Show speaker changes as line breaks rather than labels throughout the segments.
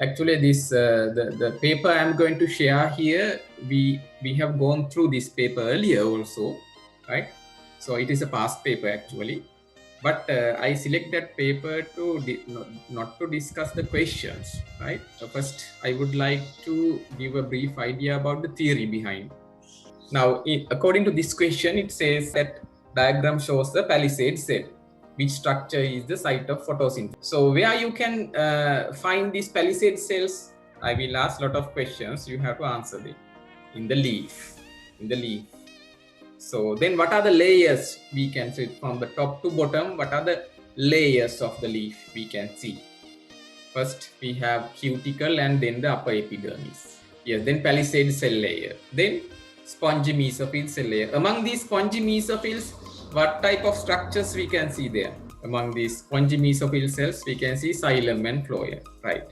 Actually, this the paper I'm going to share here, we have gone through this paper earlier also, right? So it is a past paper actually, but I select that paper to not to discuss the questions, right? First, I would like to give a brief idea about the theory behind. Now, according to this question, it says that diagram shows the palisade cell, which structure is the site of photosynthesis. So where you can find these palisade cells, I will ask a lot of questions. You have to answer them. In the leaf. In the leaf. So then what are the layers we can see from the top to bottom? What are the layers of the leaf we can see? First, we have cuticle and then the upper epidermis. Yes, then palisade cell layer. Then spongy mesophyll cell layer. Among these spongy mesophills, what type of structures we can see there? Among these spongy mesophyll cells, we can see xylem and phloem, right?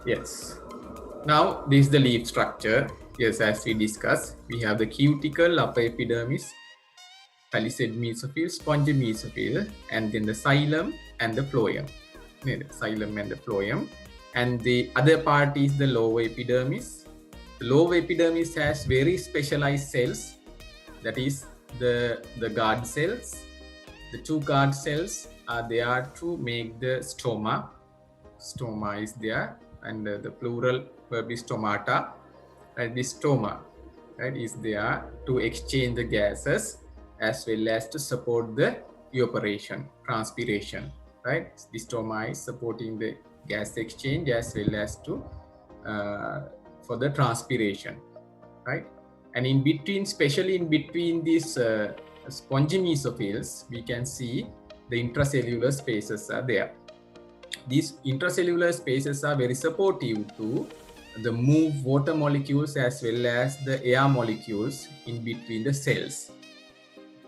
Yes. Now, this is the leaf structure. Yes, as we discussed, we have the cuticle, upper epidermis, palisade mesophyll, spongy mesophyll, and then the xylem and the phloem. Xylem and the phloem. And the other part is the lower epidermis. The lower epidermis has very specialized cells, that is the guard cells. The two guard cells are there to make the stoma. Stoma is there, and the plural verb is stomata. And the stoma, right, is there to exchange the gases as well as to support the evaporation, transpiration, right? The stoma is supporting the gas exchange as well as to for the transpiration, right? And in between, especially in between these spongy mesophills, we can see the intracellular spaces are there. These intracellular spaces are very supportive to the move water molecules as well as the air molecules in between the cells.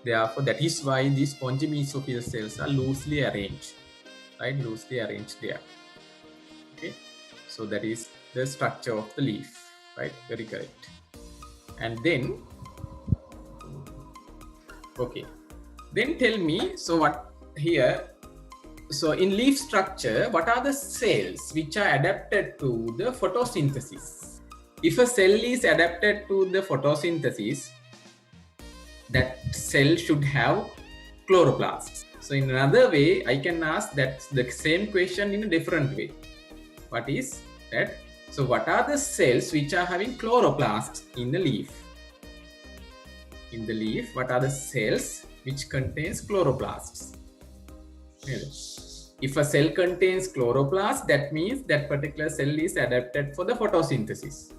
Therefore, that is why these spongy mesophyll cells are loosely arranged, right? Loosely arranged there. Okay, so that is the structure of the leaf, right? Very correct. And then, okay, then tell me, so what here? So in leaf structure, what are the cells which are adapted to the photosynthesis? If a cell is adapted to the photosynthesis, that cell should have chloroplasts. So in another way, I can ask that the same question in a different way. What is that? So what are the cells which are having chloroplasts in the leaf? In the leaf, what are the cells which contains chloroplasts? If a cell contains chloroplast, that means that particular cell is adapted for the photosynthesis.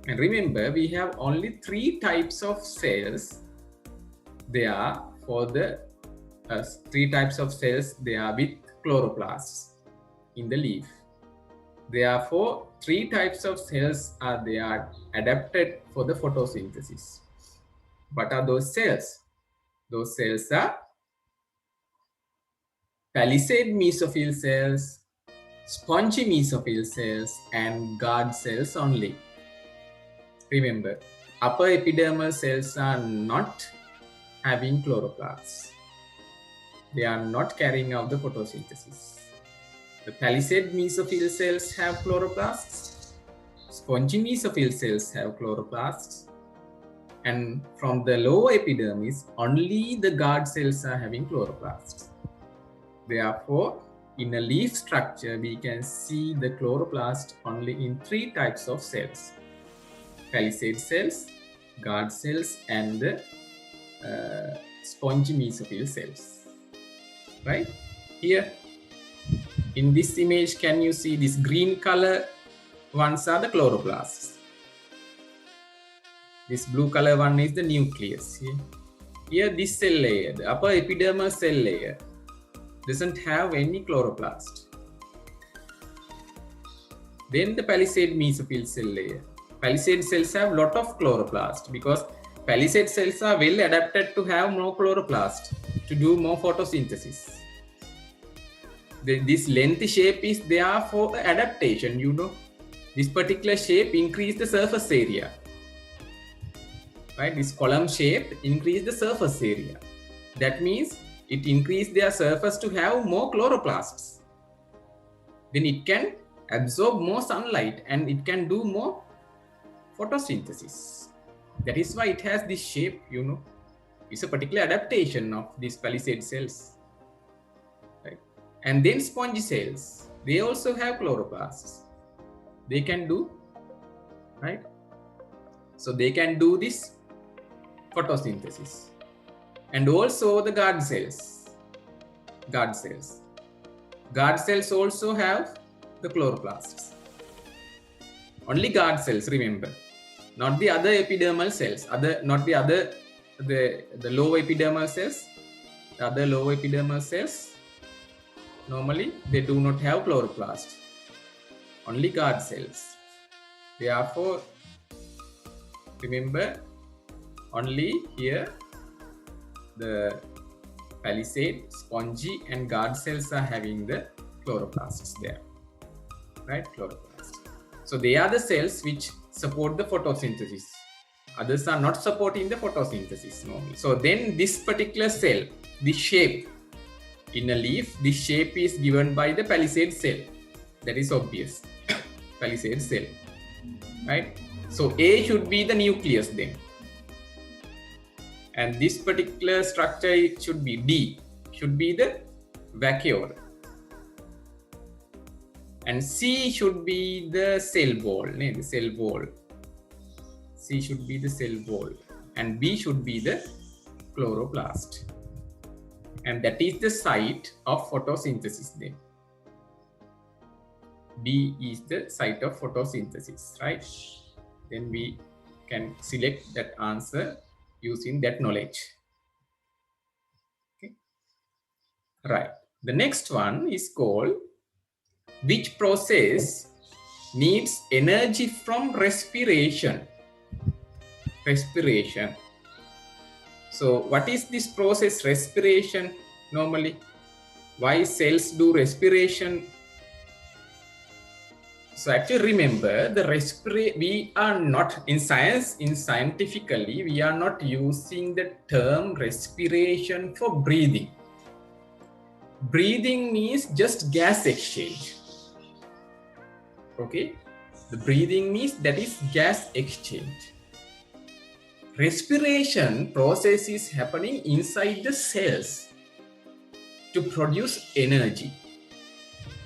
And remember, we have only 3 types of cells. They are for the 3 types of cells. They are with chloroplasts in the leaf. Therefore, 3 types of cells are adapted for the photosynthesis. What are those cells? Those cells are palisade mesophyll cells, spongy mesophyll cells, and guard cells only. Remember, upper epidermal cells are not having chloroplasts. They are not carrying out the photosynthesis. The palisade mesophyll cells have chloroplasts. Spongy mesophyll cells have chloroplasts. And from the lower epidermis, only the guard cells are having chloroplasts. Therefore, in a leaf structure, we can see the chloroplast only in 3 types of cells: palisade cells, guard cells, and the spongy mesophyll cells. Right? Here, in this image, can you see this green color ones are the chloroplasts. This blue color one is the nucleus. Here this cell layer, the upper epidermal cell layer, doesn't have any chloroplast. Then the palisade mesophyll cell layer. Palisade cells have lot of chloroplast because palisade cells are well adapted to have more chloroplast to do more photosynthesis. This lengthy shape is there for adaptation, you know. This particular shape increase the surface area. Right, this column shape increase the surface area. That means it increase their surface to have more chloroplasts. then it can absorb more sunlight and it can do more photosynthesis. That is why it has this shape, It's a particular adaptation of these palisade cells. Right? And then spongy cells, they also have chloroplasts. They can do, right? So they can do this photosynthesis. And also the guard cells. Guard cells also have the chloroplasts. Only guard cells, remember, not the other epidermal cells, the low epidermal cells. The other low epidermal cells, normally they do not have chloroplasts. Only guard cells. Therefore, remember, only here the palisade, spongy and guard cells are having the chloroplasts there, right? Chloroplasts. So they are the cells which support the photosynthesis. Others are not supporting the photosynthesis normally. So then this particular cell, this shape in a leaf, this shape is given by the palisade cell. That is obvious. Palisade cell, right? So A should be the nucleus then. And this particular structure should be D, should be the vacuole. And C should be the cell wall, the cell wall. C should be the cell wall. And B should be the chloroplast. And that is the site of photosynthesis then. B is the site of photosynthesis, right? Then we can select that answer using that knowledge. Okay. Right. The next one is called, which process needs energy from respiration? Respiration. So what is this process, respiration, normally? Why cells do respiration? So actually remember, we are not in science, scientifically, we are not using the term respiration for breathing. Breathing means just gas exchange. Okay, the breathing means that is gas exchange. Respiration process is happening inside the cells to produce energy.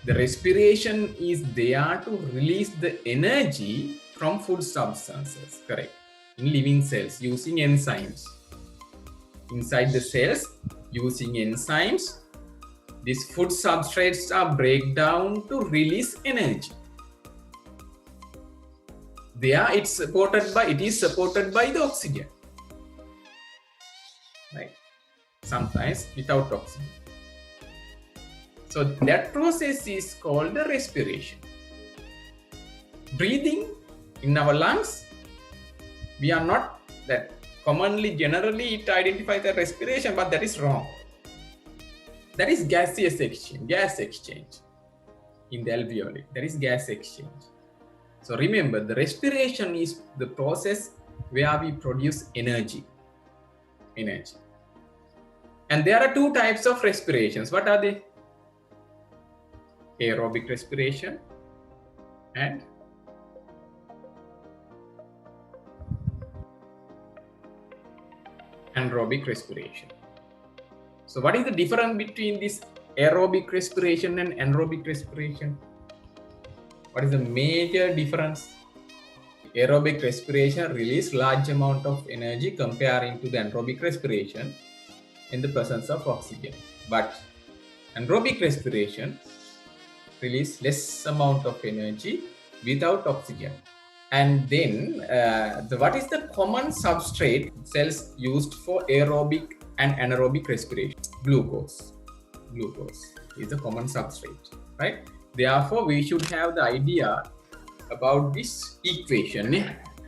The respiration is there to release the energy from food substances, correct? In living cells using enzymes. Inside the cells using enzymes, these food substrates are break down to release energy. There it is supported by the oxygen, right? Sometimes without oxygen. So that process is called the respiration. Breathing in our lungs, we are not that commonly, generally it identifies the respiration, but that is wrong. That is gaseous exchange, gas exchange in the alveoli. That is gas exchange. So remember, the respiration is the process where we produce energy. And there are two types of respirations. What are they? Aerobic respiration and anaerobic respiration. So what is the difference between this aerobic respiration and anaerobic respiration? What is the major difference? Aerobic respiration releases large amount of energy comparing to the anaerobic respiration in the presence of oxygen. But anaerobic respiration release less amount of energy without oxygen. And then what is the common substrate cells used for aerobic and anaerobic respiration? Glucose is the common substrate, right? Therefore we should have the idea about this equation,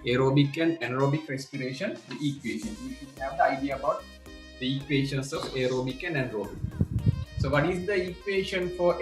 aerobic and anaerobic respiration, the equation. We should have the idea about the equations of aerobic and anaerobic. So what is the equation for